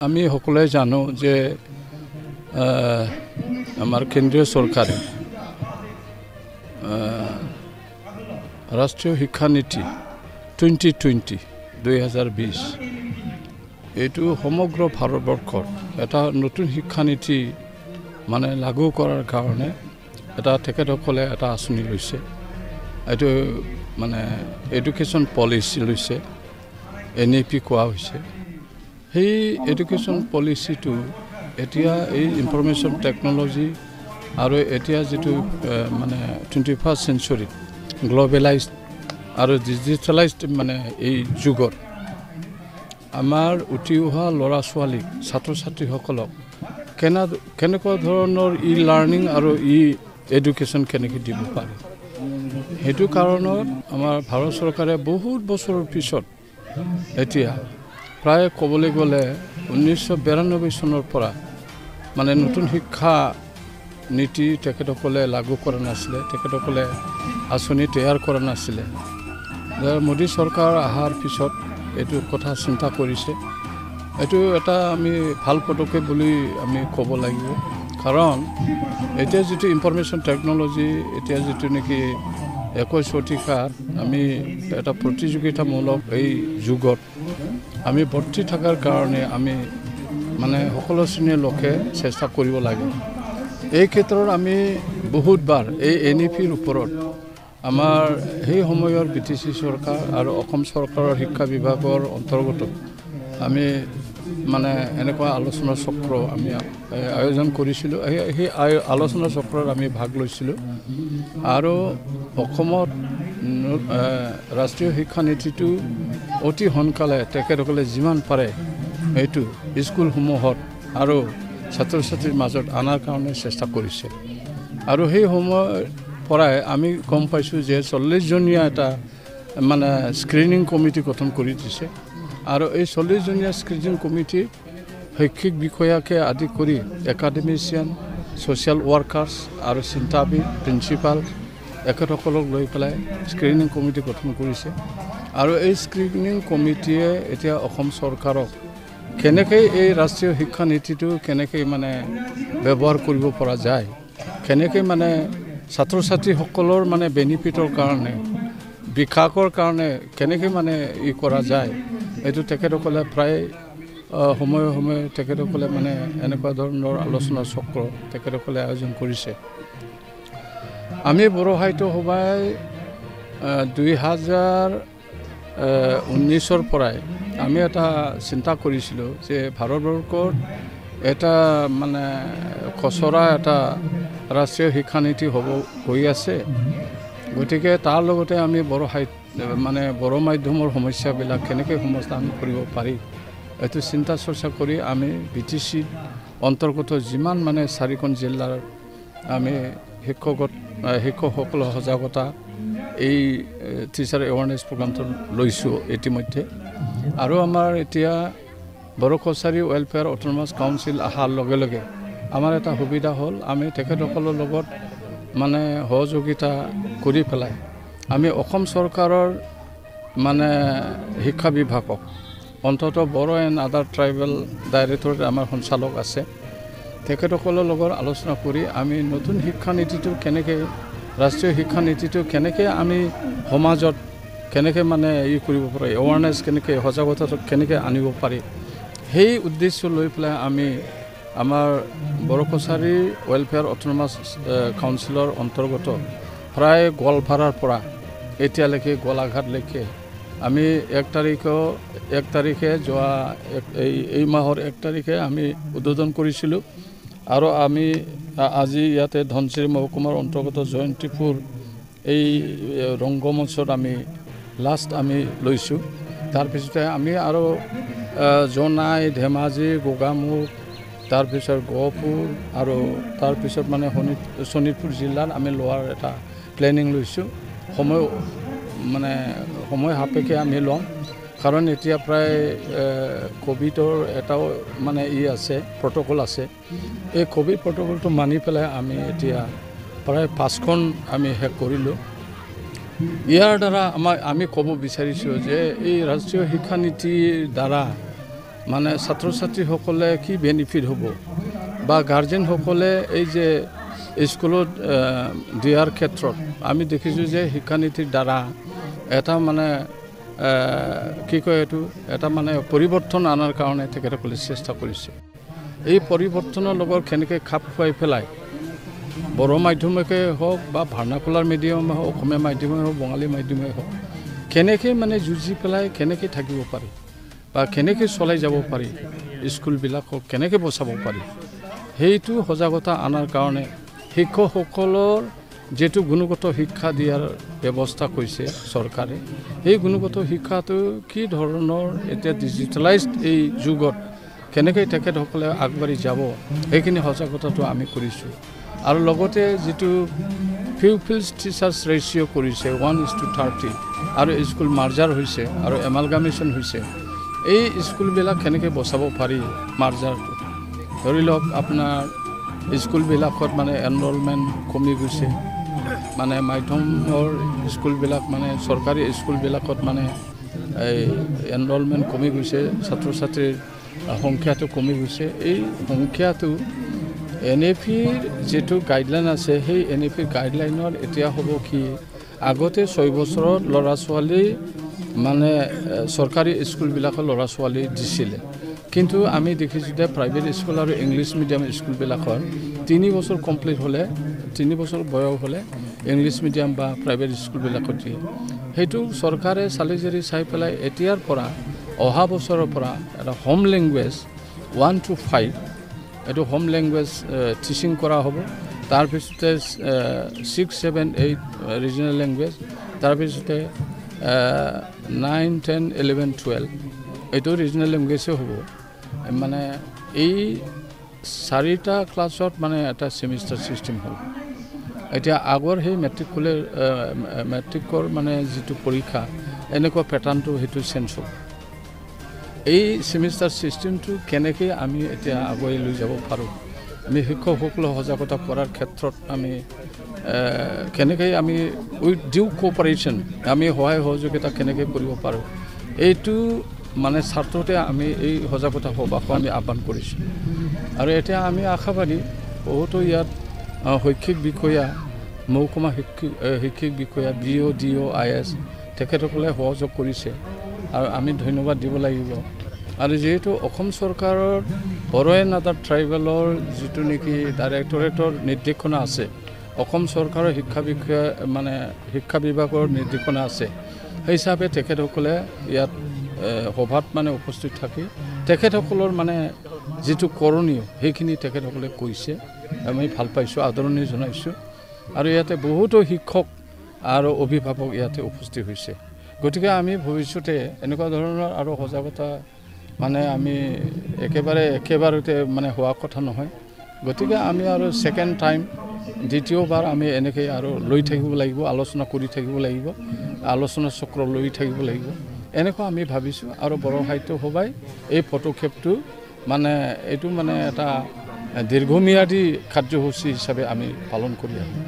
আমি সকলোৱে জানো যে আমাৰ কেন্দ্ৰীয় চৰকাৰে ৰাষ্ট্ৰীয় শিক্ষা নীতি 2020 এইটো সমগ্ৰ ভাৰতবৰ্ষৰ এটা নতুন শিক্ষা নীতি মানে লাগু কৰাৰ কাৰণে এটা তেখেতসকলে এটা আঁচনি লৈছে। এইটো মানে এডুকেশ্যন পলিচি লৈছে, NEP কোৱা হৈছে। সেই এডুকেশ্যন পলিচিটো এতিয়া এই ইনফৰমেশ্যন টেকন'লজি আৰু এতিয়া যিটো মানে 21st চেঞ্চুৰীত গ্ল'বেলাইজড আৰু ডিজিটেলাইজড মানে এই যুগত আমাৰ উঠি অহা ল'ৰা ছোৱালীক ছাত্ৰ ছাত্ৰীসকলক কেনেকুৱা ধৰণৰ লাৰ্ণিং আৰু এডুকেশ্যন কেনেকৈ দিব পাৰে, সেইটো কাৰণত আমাৰ ভাৰত চৰকাৰে বহুত বছৰৰ পিছত এতিয়া প্ৰায় ক'বলৈ গ'লে 1992 চনৰ পৰা মানে নতুন শিক্ষা নীতি তেখেতসকলে লাগু কৰা নাছিলে, তেখেতসকলে আঁচনি তৈয়াৰ কৰা নাছিলে। মোদী চৰকাৰ অহাৰ পিছত এইটো কথা চিন্তা কৰিছে। এইটো এটা আমি ভাল পদক্ষেপ বুলি আমি ক'ব লাগিব, কাৰণ এতিয়া যিটো ইনফৰমেশ্যন টেকন'লজি এতিয়া যিটো নেকি 21 শতিকাত আমি এটা প্ৰতিযোগিতামূলক এই যুগত আমি ভৰ্তি থকাৰ কাৰণে আমি মানে সকলো শ্ৰেণীৰ লোকে চেষ্টা কৰিব লাগে। এই ক্ষেত্ৰত আমি বহুতবাৰ এই NEPৰ ওপৰত আমাৰ সেই সময়ৰ BTC চৰকাৰ আৰু অসম চৰকাৰৰ শিক্ষা বিভাগৰ অন্তৰ্গত আমি মানে এনেকুৱা আলোচনা চক্ৰ আমি আয়োজন কৰিছিলোঁ। সেই আলোচনা চক্ৰত আমি ভাগ লৈছিলোঁ আৰু অসমত ৰাষ্ট্ৰীয় শিক্ষা নীতিটো অতি সোনকালে তেখেতসকলে যিমান পাৰে এইটো স্কুলসমূহত আৰু ছাত্ৰ ছাত্ৰীৰ মাজত অনাৰ কাৰণে চেষ্টা কৰিছে। আৰু সেই সময়ৰ পৰাই আমি গম পাইছোঁ যে 40জনীয়া এটা মানে স্ক্ৰিনিং কমিটি গঠন কৰি দিছে আৰু এই 40জনীয়া স্ক্ৰিনিং কমিটি শৈক্ষিক বিষয়াকে আদি কৰি একাডেমিচিয়ান, ছ'চিয়েল ৱৰ্কাৰ্ছ আৰু চিন্তাবিদ, প্ৰিন্সিপাল এখেতসকলক লৈ পেলাই স্ক্ৰিনিং কমিটি গঠন কৰিছে। আৰু এই স্ক্ৰিনিং কমিটিয়ে এতিয়া অসম চৰকাৰক কেনেকৈ এই ৰাষ্ট্ৰীয় শিক্ষা নীতিটো কেনেকৈ মানে ব্যৱহাৰ কৰিব পৰা যায়, কেনেকৈ মানে ছাত্ৰ ছাত্ৰীসকলৰ মানে বেনিফিটৰ কাৰণে বিকাশৰ কাৰণে কেনেকৈ মানে কৰা যায়, এইটো তেখেতসকলে প্ৰায় সময়ে সময়ে তেখেতসকলে মানে এনেকুৱা ধৰণৰ আলোচনা চক্ৰ তেখেতসকলে আয়োজন কৰিছে। আমি বড়ো সাহিত্য সভাই 2019 পৰাই আমি এটা চিন্তা কৰিছিলোঁ যে ভাৰতবৰ্ষত এটা মানে খচৰা এটা ৰাষ্ট্ৰীয় শিক্ষা নীতি হৈ আছে, গতিকে তাৰ লগতে আমি বড়ো মানে বড়ো মাধ্যমৰ সমস্যাবিলাক কেনেকৈ সমাধান কৰিব পাৰি এইটো চিন্তা চৰ্চা কৰি আমি BTC অন্তৰ্গত যিমান মানে 4খন জিলাৰ আমি শিক্ষকসকলৰ সজাগতা এই টিচাৰ এৱাৰনেছ প্ৰগ্ৰামটো লৈছোঁ ইতিমধ্যে। আৰু আমাৰ এতিয়া Bodo Kachari welfare autonomous council অহাৰ লগে লগে আমাৰ এটা সুবিধা হ'ল, আমি তেখেতসকলৰ লগত মানে সহযোগিতা কৰি পেলাই আমি অসম চৰকাৰৰ মানে শিক্ষা বিভাগক অন্ততঃ Bodo and other tribal directorate আমাৰ সঞ্চালক আছে, তেখেতসকলৰ লগত আলোচনা কৰি আমি নতুন শিক্ষা নীতিটো কেনেকৈ ৰাষ্ট্ৰীয় শিক্ষা নীতিটো কেনেকৈ আমি সমাজত কেনেকৈ মানে কৰিব পাৰি, এৱাৰনেছ কেনেকৈ সজাগতাটো কেনেকৈ আনিব পাৰি, সেই উদ্দেশ্য লৈ পেলাই আমি আমাৰ বড়ো কছাৰী ৱেলফেয়াৰ অট'নমাছ কাউন্সিলৰ অন্তৰ্গত প্ৰায় গোৱালপাৰাৰ পৰা এতিয়ালৈকে গোলাঘাটলৈকে আমি 1 তাৰিখে যোৱা এই মাহৰ 1 তাৰিখে আমি উদ্বোধন কৰিছিলোঁ। আৰু আমি আজি ইয়াতে ধনশিৰি মহকুমাৰ অন্তৰ্গত জয়ন্তীপুৰ এই ৰংগমঞ্চত আমি লাষ্ট আমি লৈছোঁ। তাৰপিছতে আমি আৰু জোনাই, ধেমাজি, গোগামুখ, তাৰপিছত গহপুৰ আৰু তাৰপিছত মানে শোণিতপুৰ জিলাত আমি লোৱাৰ এটা প্লেনিং লৈছোঁ। সময় সাপেক্ষে আমি ল'ম, কাৰণ এতিয়া প্ৰায় ক'ভিডৰ এটাও মানে আছে প্ৰট'কল আছে। এই ক'ভিড প্ৰট'কলটো মানি পেলাই আমি এতিয়া প্ৰায় 5খন আমি শেষ কৰিলোঁ। ইয়াৰ দ্বাৰা আমি ক'ব বিচাৰিছোঁ যে এই ৰাষ্ট্ৰীয় শিক্ষা নীতিৰ দ্বাৰা মানে ছাত্ৰ ছাত্ৰীসকলে কি বেনিফিট হ'ব বা গাৰ্জেনসকলে এই যে স্কুলত দিয়াৰ ক্ষেত্ৰত আমি দেখিছোঁ যে শিক্ষানীতিৰ দ্বাৰা এটা মানে কি কয় এইটো এটা মানে পৰিৱৰ্তন আনাৰ কাৰণে তেখেতসকলে চেষ্টা কৰিছে এই পৰিৱৰ্তনৰ লগত কেনেকৈ খাপ খুৱাই পেলাই বড়ো মাধ্যমকে হওক বা ভাৰ্নাকুলাৰ মিডিয়ামে হওক অসমীয়া মাধ্যমে হওক বঙালী মাধ্যমে হওক কেনেকৈ মানে যুঁজি পেলাই কেনেকৈ থাকিব পাৰি বা কেনেকৈ চলাই যাব পাৰি স্কুলবিলাকক কেনেকৈ বচাব পাৰি সেইটো সজাগতা আনাৰ কাৰণে শিক্ষকসকলৰ যেটো গুণগত শিক্ষা দিয়াৰ ব্যৱস্থা কৰিছে চৰকাৰে এই গুণগত শিক্ষাটো কি ধৰণৰ এতিয়া ডিজিটেলাইজড এই যুগত কেনেকৈ তেখেতসকলে আগবাঢ়ি যাব এইখিনি সজাগতাটো আমি কৰিছোঁ আৰু লগতে যেটো পিউপিলছ টিচাৰ্ছ ৰেচিঅ' কৰিছে 1:30 আৰু স্কুল মাৰ্জাৰ হৈছে আৰু এমালগামেশ্যন হৈছে এই স্কুলবিলাক কেনেকৈ বচাব পাৰি মাৰ্জাৰটো ধৰি লওক আপোনাৰ স্কুলবিলাকত মানে এনৰলমেণ্ট কমি গৈছে মানে মাধ্যমৰ স্কুলবিলাক মানে চৰকাৰী স্কুলবিলাকত মানে এই এনৰলমেণ্ট কমি গৈছে ছাত্ৰ ছাত্ৰীৰ সংখ্যাটো কমি গৈছে এই সংখ্যাটো NAPৰ যেটো গাইডলাইন আছে সেই NAPৰ গাইডলাইনৰ এতিয়া হ'ব কি আগতে 6 বছৰত ল'ৰা ছোৱালী মানে চৰকাৰী স্কুলবিলাকৰ ল'ৰা ছোৱালী দিছিলে কিন্তু আমি দেখিছোঁ যে প্ৰাইভেট স্কুল আৰু ইংলিছ মিডিয়াম স্কুলবিলাকৰ 3 বছৰ কমপ্লিট হ'লে 3 বছৰ বয়স হ'লে ইংলিছ মিডিয়াম বা প্ৰাইভেট স্কুলবিলাকত দিয়ে সেইটো চৰকাৰে চালিজাৰি চাই পেলাই এতিয়াৰ পৰা অহা বছৰৰ পৰা এটা হোম লেংগুৱেজ 1 to 5 এটো হোম লেংগুৱেজ টিচিং কৰা হ'ব তাৰপিছতে 6, 7, 8 ৰিজনেল লেংগুৱেজ তাৰপিছতে 9, 10, 11, 12 এইটো ৰিজনেল লেংগুৱেজে হ'ব মানে এই 4টা ক্লাছত মানে এটা সেমিষ্টাৰ সিস্টেম হ'ল এতিয়া আগৰ সেই মেট্ৰিকৰ মানে যেটো পৰীক্ষা এনেকুৱা প্যাটাৰ্নটো হেতু চেঞ্জ হ'ব এই সেমিষ্টাৰ সিস্টেমটো কেনেকৈ আমি এতিয়া আগুৱাই লৈ যাব পাৰোঁ আমি শিক্ষকসকলক সজাগতা কৰাৰ ক্ষেত্ৰত আমি কেনেকৈ আমি উইথ ডিউ কোঅপাৰেশ্যন আমি সহায় সহযোগিতা কেনেকৈ কৰিব পাৰোঁ এইটো মানে ছাত্ৰতে আমি এই সজাগতা সভাখন আমি আহ্বান কৰিছোঁ আৰু এতিয়া আমি আশাবাদী বহুতো ইয়াত শৈক্ষিক বিষয়া মহকুমা শিক্ষিক বিষয়া BO DO IS তেখেতসকলে সহযোগ কৰিছে আৰু আমি ধন্যবাদ দিব লাগিব আৰু যেহেতু অসম চৰকাৰৰ বড়ো এণ্ড আদাৰ ট্ৰাইবেলৰ যেটো নেকি ডাইৰেক্টৰেটৰ নিৰ্দেশনা আছে অসম চৰকাৰৰ শিক্ষা বিষয়া মানে শিক্ষা বিভাগৰ নিৰ্দেশনা আছে সেই হিচাপে তেখেতসকলে ইয়াত সভাত মানে উপস্থিত থাকি তেখেতসকলৰ মানে যেটো কৰণীয় সেইখিনি তেখেতসকলে কৈছে আমি ভাল পাইছোঁ আদৰণি জনাইছোঁ আৰু ইয়াতে বহুতো শিক্ষক আৰু অভিভাৱক ইয়াতে উপস্থিত হৈছে গতিকে আমি ভৱিষ্যতে এনেকুৱা ধৰণৰ আৰু সজাগতা মানে আমি একেবাৰতে মানে হোৱা কথা নহয় গতিকে আমি আৰু সেকেন্ড টাইম দ্বিতীয়বাৰ আমি এনেকৈ আৰু লৈ থাকিব লাগিব আলোচনা কৰি থাকিব লাগিব আলোচনা চক্ৰ লৈ থাকিব লাগিব এনেকুৱা আমি ভাবিছোঁ আৰু বড়ো সাহিত্য সভাই এই পদক্ষেপটো মানে এইটো মানে এটা দীৰ্ঘম্যাদী কাৰ্যসূচী হিচাপে আমি পালন কৰি আছোঁ